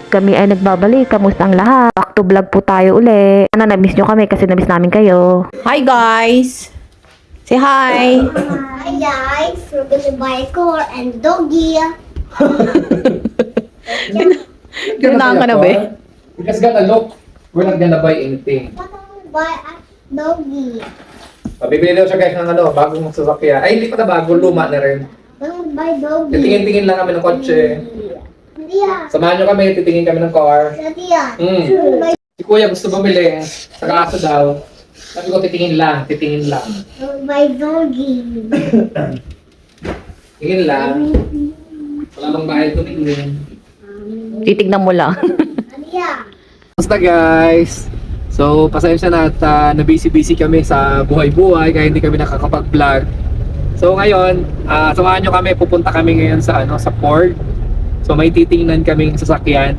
Kami ay nagbabalik. Kamusta ang lahat? Back to vlog po tayo uli. Sana na-miss nyo kami kasi na-miss namin kayo. Hi guys! Say hi! Hi guys, we're gonna buy a car and doggy. Kailangan ka na ba? Because gonna look, we're not gonna buy anything. What gonna buy a doggy? Bibili daw siya guys ng bagong sasakyan. Ay, hindi pa na bago, luma na rin. Gonna buy doggy. Titingin-tingin lang kami ng kotse. Hindi ah. Samahan nyo kami, titingin kami ng car. Hindi ah. Si Kuya gusto bumili, sa kaso daw. Sabi ko, titingin lang. Gonna buy doggy. Tingin lang. Wala bang bayad tumingin. Titignan mo lang. Hindi ah. Basta guys, so pasensya na at na-busy kami sa buhay-buhay kaya hindi kami nakakapag-vlog. So ngayon, samahan nyo kami, pupunta kami ngayon sa sa Ford. So may titingnan kaming sasakyan.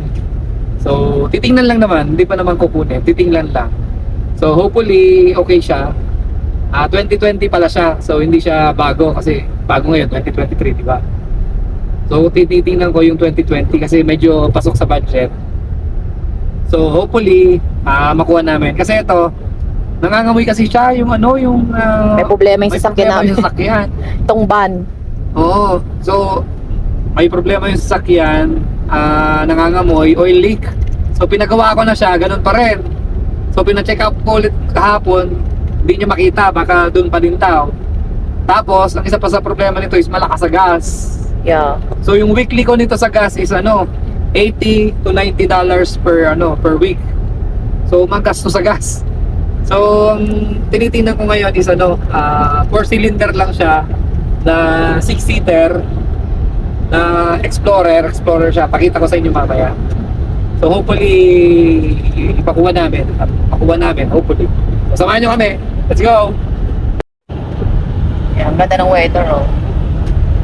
So titingnan lang naman, hindi pa naman kukunin, titingnan lang. So hopefully okay siya. 2020 pala siya, so hindi siya bago kasi bago ngayon 2023, di ba? So titingnan ko yung 2020 kasi medyo pasok sa budget. So hopefully makuha namin kasi ito nangangamoy kasi siya yung May problema yung sasakyan namin. Yung sasakyan. Itong van. Oo. So may problema yung sasakyan, nangangamoy, oil leak. So pinagawa ko na siya, ganun pa rin. So pina-check up ko ulit kahapon, hindi niya makita, baka doon pa din tao. Tapos ang isa pa sa problema nito is malakas sa gas. Yeah. So yung weekly ko nito sa gas is $80 to $90 per week. So magasto sa gas. So ang tinitingnan ko ngayon is 4 cylinder lang siya na 6-seater na Explorer siya. Pakita ko sa inyo mamaya. So hopefully ipakuha namin at makuha namin hopefully. So, samahan nyo kami. Let's go. Yeah, ang ganda ng weather, oh.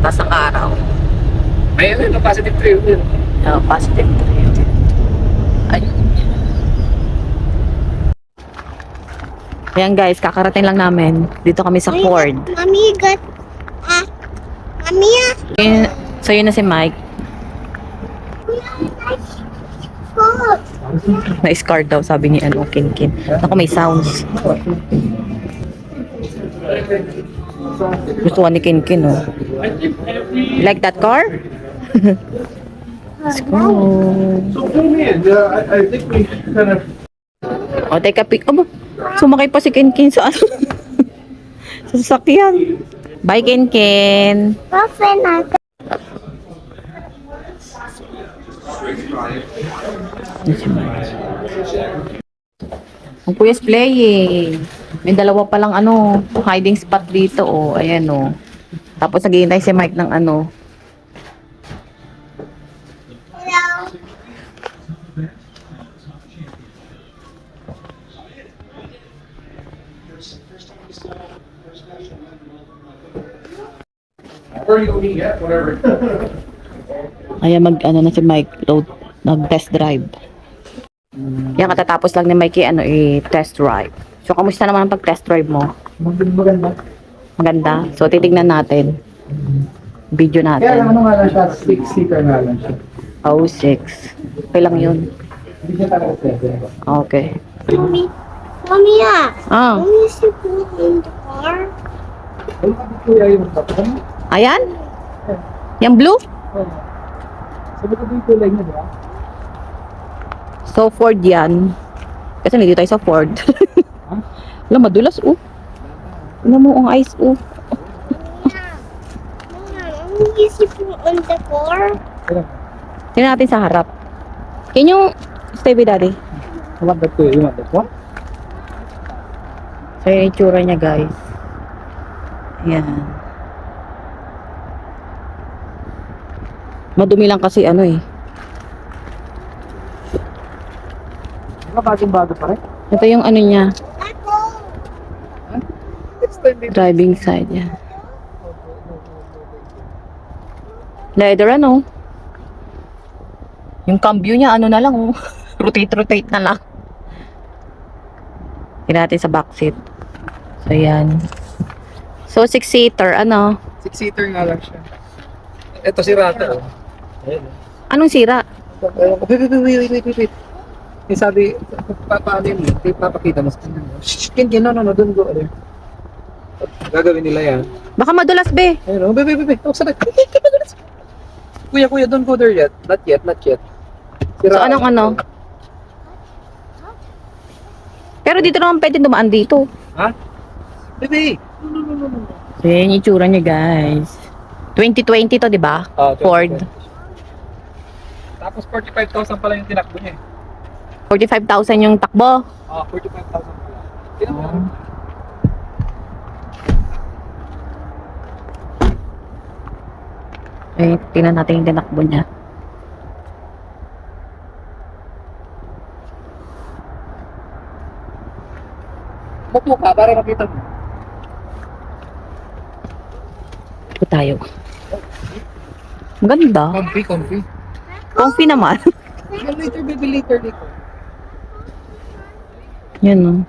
Taas ang araw. Ayun, positive 3 yun. Positive 3. Ayun. Ayan guys, kakarating lang namin. Dito kami sa Ford. Mommy got Mommy So yun na si Mike. Cool. Na-scar daw, sabi ni Kinkin. Ako may sounds. Gusto ni Kinkin, oh. You like that car? Let's go. So come in. I think we kind of. O, take a pic. Aba, sumakay pa si Kinkin sa ano? Sa sasakyan. Bye, Kinkin. Girlfriend natin. Ang Kuya's playing. May dalawa palang hiding spot dito, oh. Ayan, oh. Tapos naghihintay si Mike ng Hello. Where are you going yet? Whatever. Ayan, na si Mike, nag-test drive. Yan, katatapos lang ni Mikey, test drive. So, kamusta naman ang pag-test drive mo? Maganda. Maganda? So, titignan natin. Video Kaya natin. lang nga lang siya, 6-seater nga lang siya. Oh, 6. Okay lang yun. Hindi siya talaga 7. Okay. Mommy. Mommy Ah, Mommy is sleeping in the car. Ay, sabi kuya yung tapon. ayan? Yung blue? Sabi ko yung kulay niya, di ba? So, Ford yan. Kasi nandito tayo sa Ford. Alam, madulas, oh. Alam mo, ang ice, oh. Mommy is sleeping in the car. Tingnan natin sa harap. Can you stay with daddy? I want that kuya. You want that one? So, yung itsura niya, guys. Ayan. Madumi lang kasi Bagong-bago pa rin. Ito yung niya, Ako. driving side, yan. Leather, yung cambio niya, na lang, oh. Rotate na lang. Tingnan natin sa back seat. So, yan. So, 6-seater, 6-seater nga lang siya. Ito si Rata. Anong sira? Wait. Yung sabi, paano yun? Papakita mo sa kanya. Shh, Ken, no, don't go. Ano? Gagawin nila yan. Baka madulas, be. Ayun, be. Oh, sarap. Kuya, don't go there yet. Not yet. So, anong ano? Pero dito naman pwede dumaan dito. Ha? Bebe! No. So, yan yung itsura niya, guys. 2020 to, di ba? Ford. Tapos 45,000 pala yung tinakbo niya eh. 45,000 yung takbo. 45,000 pala. Tinakbo. Eh, tingnan natin yung tinakbo niya. Mupo ka para makita mo. Ito tayo. Ang ganda. Comfy. Comfy naman. Later, baby, later. Yan, no.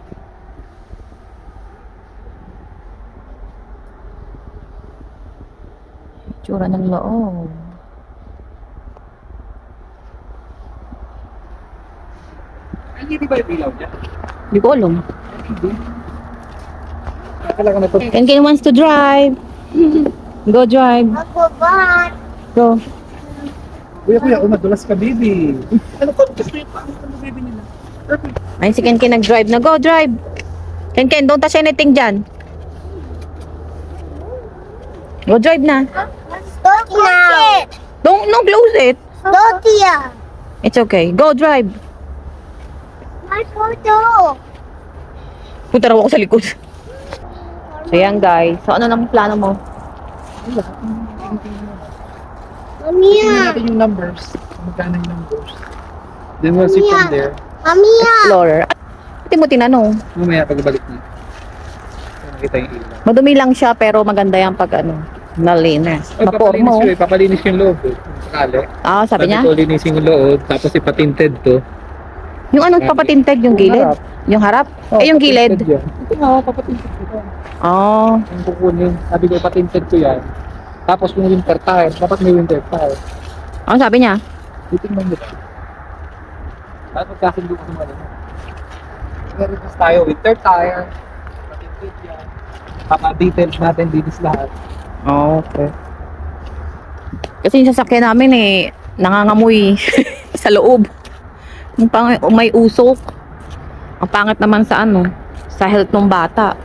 Itsura ng loob. Hindi ba yung ilaw niya? Hindi ko alam. Kailangan na ito. Ken wants to drive. Go drive. Ako ba? Go. Kuya, madulas ka, baby. Ano ko? Gusto yung pangit ng baby nila. Perfect. Ayun si Ken nag-drive na. Go drive. Ken, don't touch anything dyan. Go drive na. Don't now. Don't close it. Don't here. It's okay. Go drive. My photo. Punta raw ako sa likod. So yan guys. So ano nang plano mo? Tingnan Mamiya. natin yung numbers. Magkano yung numbers. Then we'll see from there. Mamiya. Explorer. Hindi mo tinanong. Mamaya pagbalik niya. Nakita yung ilaw. Madumi lang siya pero maganda yan pag ano. Nalinis. Mapormo. Papalinis yung loob. Sakali. Ah, sabi niya? ko linisin yung loob, tapos ipatinted to. Yung ano papatinted yung gilid? harap. Yung harap? Eh yung gilid? Oo, papatinted ko. Oh. Yung kukunin. Sabi ko ipatinted ko yan. Tapos yung winter tire, dapat may winter tire. Ano sabi niya? Titingnan mo ba? Tapos magkasundo ko sa mga ano. Nag-request tayo, winter tire, patinted yan. Details natin dinis lahat. Oh, okay. Kasi yung sasakyan namin nangangamoy sa loob. May usok. Ang pangit naman sa sa health ng bata.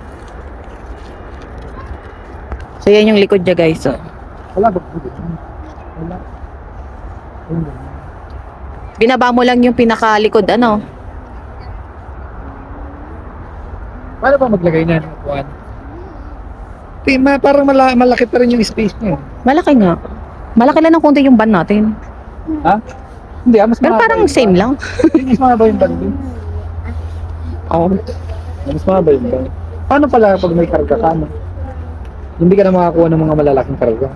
So yan yung likod niya guys. So. Wala ba? Wala. Binaba mo lang yung pinakalikod Paano ba maglagay niyan? Juan? Parang malaki pa rin yung space niya. Malaki nga. Malaki lang ng konti yung van natin. Ha? Hindi, mas Pero mahaba parang yung same van. lang. Mas mahaba yung bag din. Oo. Mas mahaba yung bag. Paano pala pag may karga ka, no? Hindi ka na makakuha ng mga malalaking karga.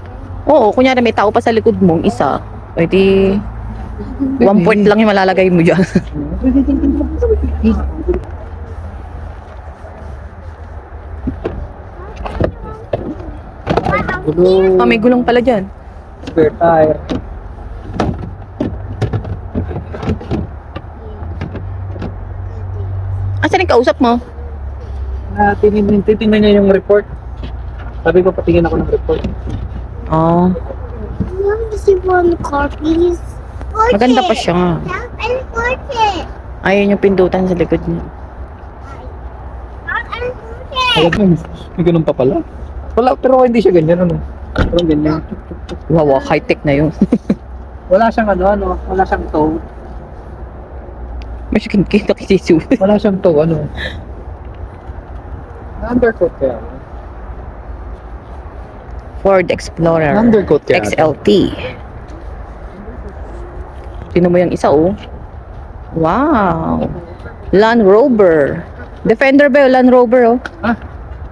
Oo, kunyari may tao pa sa likod mong isa. Pwede 1 point lang yung malalagay mo dyan. Gulo, May gulong pala dyan. spare tire. Asan yung kausap mo? Titingnan niya yung report. Sabi ko, patingin ako ng report. Oo. You want to see one car, please? Maganda pa siya. Stop and forget. Ayun yung pindutan sa likod niya. Stop and forget. Alam mo, may ganun pa pala. Wala, pero hindi siya ganyan, ano? Parang ganyan. Wow, high-tech na yun. Wala siyang wala siyang toe. Mas kita kisisu. Wala siyang toe, Undercoat kaya. Ford Explorer. Undercoat kaya. XLT. Tingnan mo yung isa, oh. Wow. Land Rover. Defender ba yung Land Rover, oh? Ha?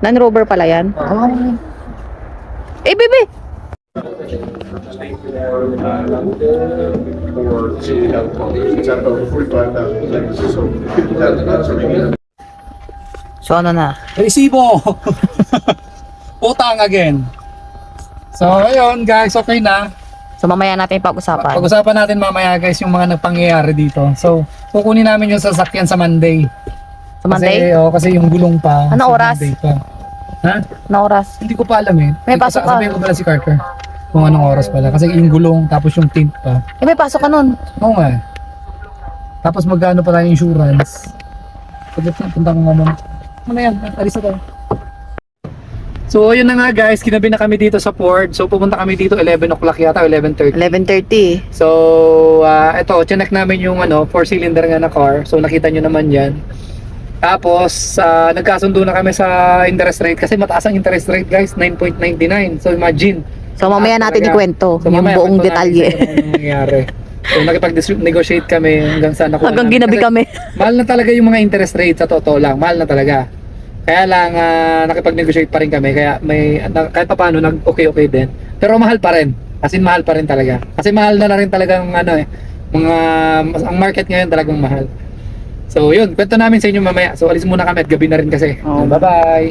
Land Rover pala yan. Eh, bebe! So, ano na? Resibo! Utang again. So, ayun guys, okay na. So mamaya natin pag-usapan. Pag-usapan natin mamaya guys yung mga nagpangyayari dito. So, kukunin namin yung sasakyan sa Monday. Sa Monday? Kasi yung gulong pa. Ano sa oras? Monday pa. Ha? Na oras? Hindi ko pa alam eh. May pasok ka. Sabihin ko pala si Carter. Kung anong oras pala. Kasi yung gulong, tapos yung tint pa. Eh, may pasok ka nun. Oo nga. Tapos magkano pala yung insurance. Pagkat punta ko nga muna. Ano yan? Alis na tayo. So, yun na nga guys. Kinabi na kami dito sa port. So, pupunta kami dito 11 o'clock yata, 11:30. 11:30. So, ito, chinek namin yung 4-cylinder nga na car. So, nakita nyo naman yan. Tapos, nagkasundo na kami sa interest rate. Kasi mataas ang interest rate guys, 9.99. So, imagine. So mamaya natin Talaga. ikwento So, yung mamaya buong kwento detalye. natin kung anong nangyari. So, nakipag-negotiate kami hanggang sa nakuha Hanggang namin. ginabi Kasi kami. mahal na talaga yung mga interest rate, sa totoo lang. Mahal na talaga. Kaya lang, nakipag-negotiate pa rin kami. Kaya kahit pa paano, nag-okay din. Pero mahal pa rin. As in, mahal pa rin talaga. Kasi mahal na rin talagang ang market ngayon talagang mahal. So yun, kwento namin sa inyo mamaya. So alis muna kami at gabi na rin kasi. Oh. Bye-bye!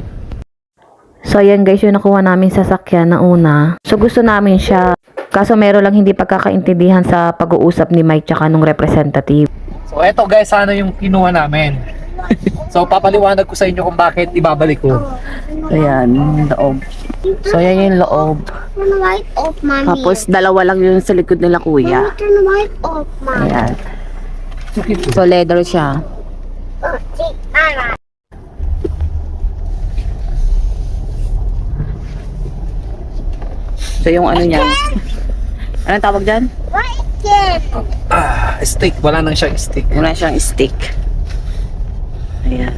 So ayan guys, yung nakuha namin sasakyan na una. So gusto namin siya. Kaso meron lang hindi pagkakaintindihan sa pag-uusap ni Mike tsaka nung representative. So eto guys, sana yung kinuha namin. So papaliwanag ko sa inyo kung bakit ibabalik ko. So ayan, yung loob. So ayan yung loob. Turn the light off, mommy. Tapos dalawa lang yung sa likod nila kuya. Turn the light off, mommy. Ayan. So leather siya. Oh, see, alright. So yung ano niyan. Anong tawag dyan? Right there. Stick. Wala nang siyang stick. Wala siyang stick. Ayan.